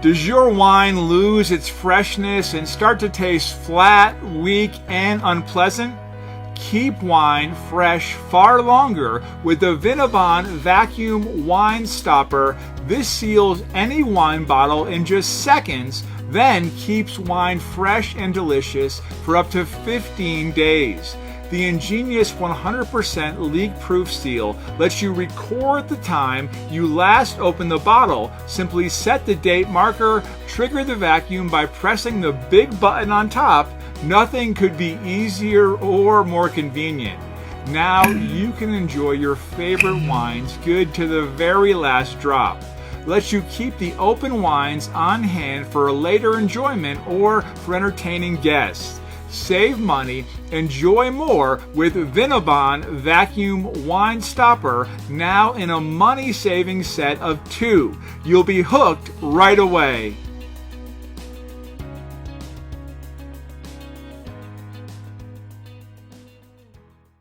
Does your wine lose its freshness and start to taste flat, weak, and unpleasant? Keep wine fresh far longer with the Vinabon Vacuum Wine Stopper. This seals any wine bottle in just seconds, then keeps wine fresh and delicious for up to 15 days. The ingenious 100% leak-proof seal lets you record the time you last opened the bottle. Simply set the date marker, trigger the vacuum by pressing the big button on top. Nothing could be easier or more convenient. Now you can enjoy your favorite wines good to the very last drop. Lets you keep the open wines on hand for later enjoyment or for entertaining guests. Save money, enjoy more with Vinabon Vacuum Wine Stopper, now in a money-saving set of 2. You'll be hooked right away.